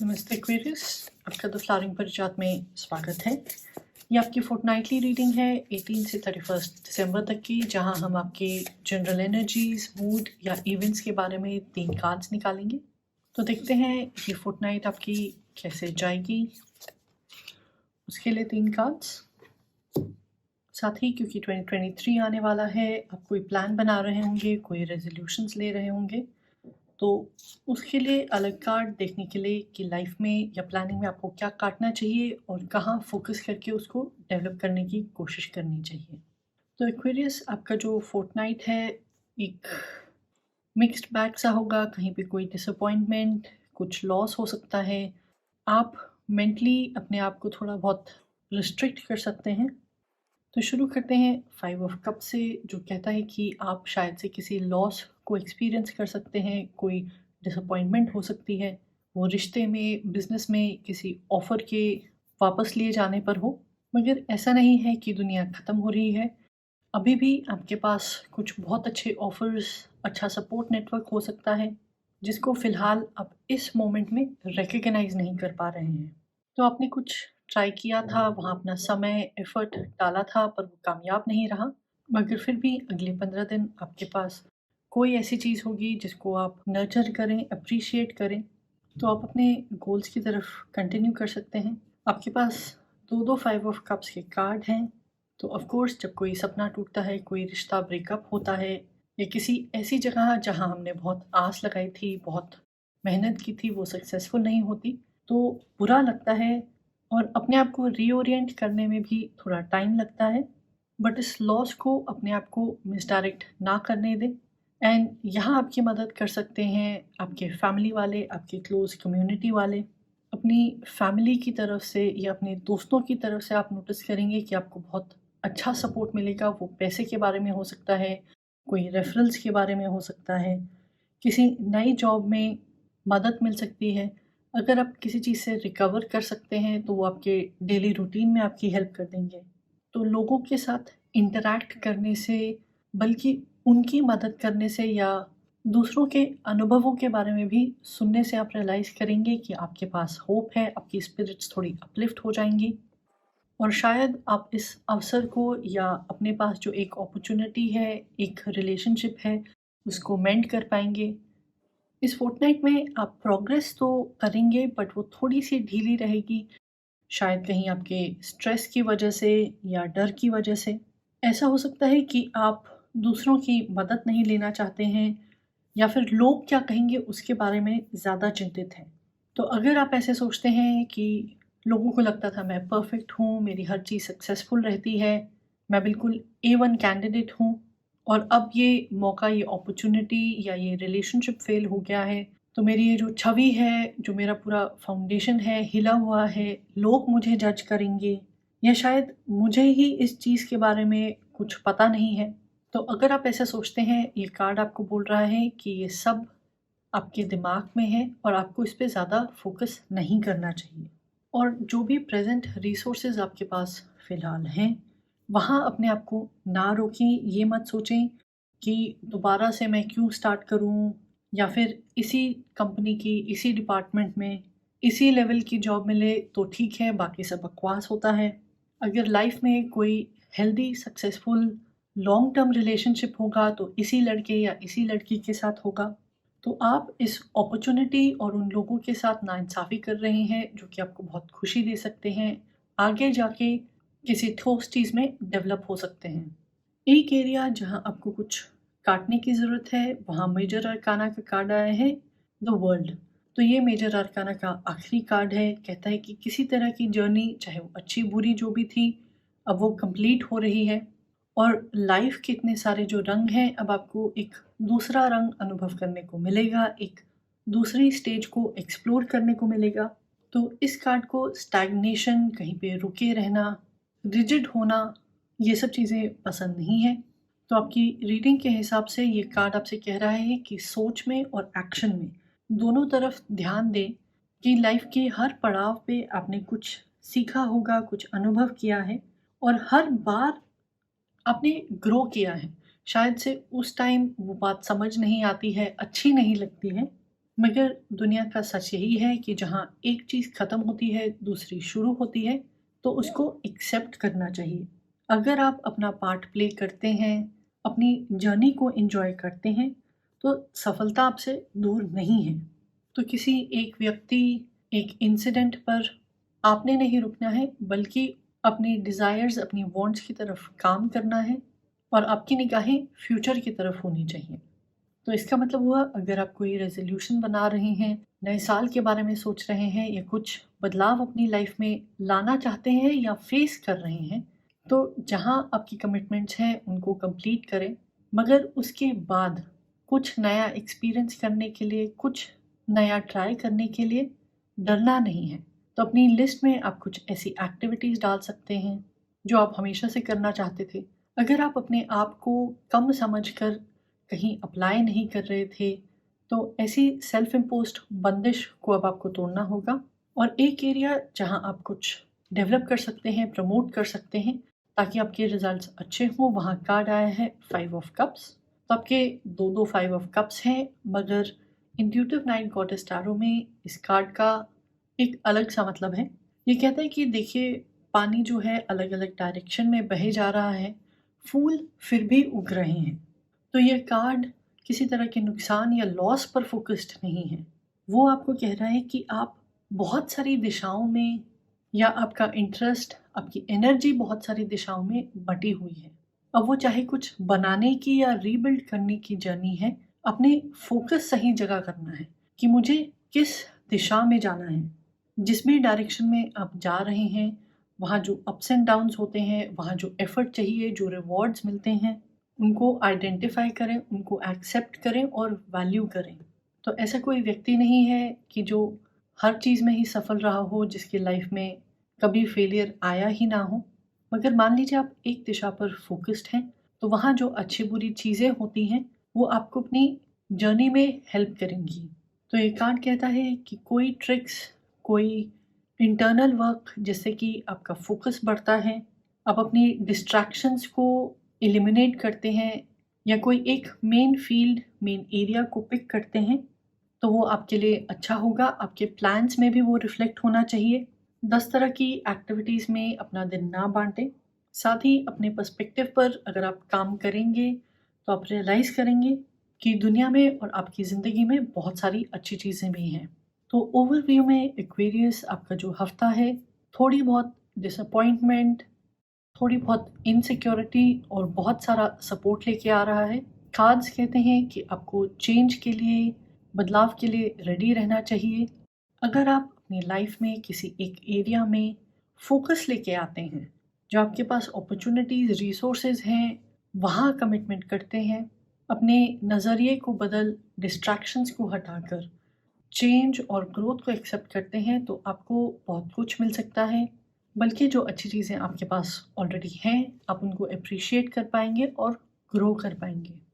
नमस्ते एक्वेरियस, आपका the flowering परिजात में स्वागत है। ये आपकी फोर्टनाइटली रीडिंग है 18 से 31 दिसंबर तक की, जहां हम आपके जनरल एनर्जीज, मूड या इवेंट्स के बारे में 3 कार्ड्स निकालेंगे। तो देखते हैं ये फोर्टनाइट आपकी कैसे जाएगी। उसके लिए 3 कार्ड्स। साथ ही क्योंकि 2023 आने वाला है, आप कोई प्लान बना रहे होंगे, कोई रेजोल्यूशंस ले रहे होंगे, तो उसके लिए अलग कार्ड देखने के लिए कि लाइफ में या प्लानिंग में आपको क्या काटना चाहिए और कहाँ फोकस करके उसको डेवलप करने की कोशिश करनी चाहिए। तो एक्वेरियस, आपका जो फोर्टनाइट है एक मिक्स्ड बैग सा होगा। कहीं पे कोई डिसअपॉइंटमेंट, कुछ लॉस हो सकता है। आप मेंटली अपने आप को थोड़ा बहुत रिस्ट्रिक्ट कर सकते हैं। तो शुरू करते हैं 5 ऑफ कप से, जो कहता है कि आप शायद से किसी लॉस को एक्सपीरियंस कर सकते हैं। कोई डिसअपॉइंटमेंट हो सकती है, वो रिश्ते में, बिजनेस में, किसी ऑफर के वापस लिए जाने पर हो। मगर ऐसा नहीं है कि दुनिया ख़त्म हो रही है। अभी भी आपके पास कुछ बहुत अच्छे ऑफर्स, अच्छा सपोर्ट नेटवर्क हो सकता है, जिसको फ़िलहाल आप इस मोमेंट में रिकग्नाइज़ नहीं कर पा रहे हैं। तो आपने कुछ ट्राई किया था, वहाँ अपना समय, एफ़र्ट डाला था, पर वो कामयाब नहीं रहा। मगर फिर भी अगले 15 दिन आपके पास कोई ऐसी चीज़ होगी जिसको आप नर्चर करें, एप्रिशिएट करें, तो आप अपने गोल्स की तरफ कंटिन्यू कर सकते हैं। आपके पास 2-2 5 ऑफ कप्स के कार्ड हैं। तो ऑफ़ कोर्स जब कोई सपना टूटता है, कोई रिश्ता ब्रेकअप होता है या किसी ऐसी जगह जहाँ हमने बहुत आस लगाई थी, बहुत मेहनत की थी, वो सक्सेसफुल नहीं होती, तो बुरा लगता है और अपने आप को रीओरिएंट करने में भी थोड़ा टाइम लगता है। बट इस लॉस को अपने आप को मिसडायरेक्ट ना करने दें। एंड यहाँ आपकी मदद कर सकते हैं आपके फैमिली वाले, आपके क्लोज़ कम्युनिटी वाले। अपनी फैमिली की तरफ से या अपने दोस्तों की तरफ से आप नोटिस करेंगे कि आपको बहुत अच्छा सपोर्ट मिलेगा। वो पैसे के बारे में हो सकता है, कोई रेफरल्स के बारे में हो सकता है, किसी नई जॉब में मदद मिल सकती है। अगर आप किसी चीज़ से रिकवर कर सकते हैं, तो वो आपके डेली रूटीन में आपकी हेल्प कर देंगे। तो लोगों के साथ इंटरैक्ट करने से, बल्कि उनकी मदद करने से या दूसरों के अनुभवों के बारे में भी सुनने से आप रियलाइज़ करेंगे कि आपके पास होप है, आपकी स्पिरिट्स थोड़ी अपलिफ्ट हो जाएँगी और शायद आप इस अवसर को या अपने पास जो एक अपॉर्च्युनिटी है, एक रिलेशनशिप है, उसको मेंड कर पाएँगे। इस फोर्टनाइट में आप प्रोग्रेस तो करेंगे, बट वो थोड़ी-सी ढीली रहेगी। शायद कहीं आपके स्ट्रेस की वजह से या डर की वजह से। ऐसा हो सकता है कि आप दूसरों की मदद नहीं लेना चाहते हैं या फिर लोग क्या कहेंगे उसके बारे में ज़्यादा चिंतित हैं। तो अगर आप ऐसे सोचते हैं कि लोगों को लगता था मैं परफेक्ट हूँ, मेरी हर चीज़ सक्सेसफुल रहती है, मैं बिल्कुल A1 कैंडिडेट हूँ और अब ये मौका, ये अपॉर्च्युनिटी या ये रिलेशनशिप फ़ेल हो गया है, तो मेरी ये जो छवि है, जो मेरा पूरा फाउंडेशन है, हिला हुआ है, लोग मुझे जज करेंगे या शायद मुझे ही इस चीज़ के बारे में कुछ पता नहीं है। तो अगर आप ऐसा सोचते हैं, ये कार्ड आपको बोल रहा है कि ये सब आपके दिमाग में है और आपको इस पे ज़्यादा फ़ोकस नहीं करना चाहिए। और जो भी प्रेज़ेंट रिसोर्सेज़ आपके पास फ़िलहाल हैं, वहाँ अपने आप को ना रोकें। ये मत सोचें कि दोबारा से मैं क्यों स्टार्ट करूँ या फिर इसी कंपनी की, इसी डिपार्टमेंट में, इसी लेवल की जॉब मिले तो ठीक है, बाकी सब बकवास होता है। अगर लाइफ़ में कोई healthy, successful, long term relationship होगा तो इसी लड़के या इसी लड़की के साथ होगा। तो आप इस अपॉर्च्युनिटी और उन लोगों के साथ नाइंसाफ़ी कर रहे हैं जो कि आपको बहुत खुशी दे सकते हैं। आगे जाके किसी ठोस चीज़ में डेवलप हो सकते हैं। एक एरिया जहाँ आपको कुछ काटने की ज़रूरत है, वहाँ मेजर अरकाना का कार्ड आया है, द वर्ल्ड। तो ये मेजर अरकाना का आखिरी कार्ड है। कहता है कि किसी तरह की जर्नी, चाहे वो अच्छी-बुरी जो भी थी, अब वो कंप्लीट हो रही है और लाइफ़ के इतने सारे जो रंग हैं, अब आपको एक दूसरा रंग अनुभव करने को मिलेगा, एक दूसरी स्टेज को एक्सप्लोर करने को मिलेगा। तो इस कार्ड को स्टैग्नेशन, कहीं पे रुके रहना, रिजिड होना, ये सब चीज़ें पसंद नहीं है। तो आपकी रीडिंग के हिसाब से ये कार्ड आपसे कह रहा है कि सोच में और एक्शन में दोनों तरफ ध्यान दें कि लाइफ के हर पड़ाव पे आपने कुछ सीखा होगा, कुछ अनुभव किया है और हर बार आपने ग्रो किया है। शायद से उस टाइम वो बात समझ नहीं आती है, अच्छी नहीं लगती है, मगर दुनिया का सच यही है कि जहाँ एक चीज़ ख़त्म होती है दूसरी शुरू होती है, तो उसको एक्सेप्ट करना चाहिए। अगर आप अपना पार्ट प्ले करते हैं, अपनी जर्नी को एंजॉय करते हैं, तो सफलता आपसे दूर नहीं है। तो किसी एक व्यक्ति, एक इंसिडेंट पर आपने नहीं रुकना है, बल्कि अपनी डिज़ायर्स, अपनी वांट्स की तरफ काम करना है और आपकी निगाहें फ्यूचर की तरफ होनी चाहिए। तो इसका मतलब हुआ, अगर आप कोई रेज़ोल्यूशन बना रहे हैं, नए साल के बारे में सोच रहे हैं या कुछ बदलाव अपनी लाइफ में लाना चाहते हैं या फेस कर रहे हैं, तो जहाँ आपकी कमिटमेंट्स हैं उनको कंप्लीट करें। मगर उसके बाद कुछ नया एक्सपीरियंस करने के लिए, कुछ नया ट्राई करने के लिए डरना नहीं है। तो अपनी लिस्ट में आप कुछ ऐसी एक्टिविटीज़ डाल सकते हैं जो आप हमेशा से करना चाहते थे। अगर आप अपने आप को कम समझकर कहीं अप्लाई नहीं कर रहे थे, तो ऐसी सेल्फ इम्पोज्ड बंदिश को अब आपको तोड़ना होगा और एक एरिया जहां आप कुछ डेवलप कर सकते हैं, प्रमोट कर सकते हैं, ताकि आपके रिजल्ट्स अच्छे हों, वहाँ कार्ड आया है 5 ऑफ कप्स। तो आपके 2-2 5 ऑफ कप्स हैं, मगर इंट्यूटिव नाइट गॉडेस टैरो में इस कार्ड का एक अलग सा मतलब है। ये कहता है कि देखिए, पानी जो है अलग-अलग डायरेक्शन में बहे जा रहा है, फूल फिर भी उग रहे हैं। तो ये कार्ड किसी तरह के नुकसान या लॉस पर फोकस्ड नहीं है। वो आपको कह रहा है कि आप बहुत सारी दिशाओं में, या आपका इंटरेस्ट, आपकी एनर्जी बहुत सारी दिशाओं में बटी हुई है। अब वो चाहे कुछ बनाने की या रीबिल्ड करने की जर्नी है, अपने फोकस सही जगह करना है कि मुझे किस दिशा में जाना है। जिस भी डायरेक्शन में आप जा रहे हैं, वहाँ जो अप्स एंड डाउन्स होते हैं, वहाँ जो एफर्ट चाहिए, जो रिवॉर्ड्स मिलते हैं, उनको आइडेंटिफाई करें, उनको एक्सेप्ट करें और वैल्यू करें। तो ऐसा कोई व्यक्ति नहीं है कि जो हर चीज़ में ही सफल रहा हो, जिसकी लाइफ में कभी फेलियर आया ही ना हो। मगर मान लीजिए आप एक दिशा पर फोकस्ड हैं, तो वहाँ जो अच्छी बुरी चीज़ें होती हैं, वो आपको अपनी जर्नी में हेल्प करेंगी। तो ये कार्ड कहता है कि कोई ट्रिक्स, कोई इंटरनल वर्क जिससे कि आपका फोकस बढ़ता है, आप अपनी डिस्ट्रैक्शंस को एलिमिनेट करते हैं, या कोई एक मेन फील्ड, मेन एरिया को पिक करते हैं, तो वो आपके लिए अच्छा होगा। आपके प्लान्स में भी वो रिफ्लेक्ट होना चाहिए। 10 तरह की एक्टिविटीज़ में अपना दिन ना बांटें। साथ ही अपने पर्सपेक्टिव पर अगर आप काम करेंगे, तो आप रियलाइज़ करेंगे कि दुनिया में और आपकी ज़िंदगी में बहुत सारी अच्छी चीज़ें भी हैं। तो ओवरव्यू में एक्वेरियस आपका जो हफ्ता है, थोड़ी बहुत डिसअपॉइंटमेंट, थोड़ी बहुत इनसिक्योरिटी और बहुत सारा सपोर्ट लेके आ रहा है। कार्ड्स कहते हैं कि आपको चेंज के लिए, बदलाव के लिए रेडी रहना चाहिए। अगर आप अपनी लाइफ में किसी एक एरिया में फोकस लेके आते हैं, जो आपके पास अपॉर्चुनिटीज़, रिसोर्सेज हैं, वहाँ कमिटमेंट करते हैं, अपने नज़रिए को बदल, डिस्ट्रैक्शंस को हटाकर चेंज और ग्रोथ को एक्सेप्ट करते हैं, तो आपको बहुत कुछ मिल सकता है। बल्कि जो अच्छी चीज़ें आपके पास ऑलरेडी हैं, आप उनको एप्रिशिएट कर पाएंगे और ग्रो कर पाएंगे।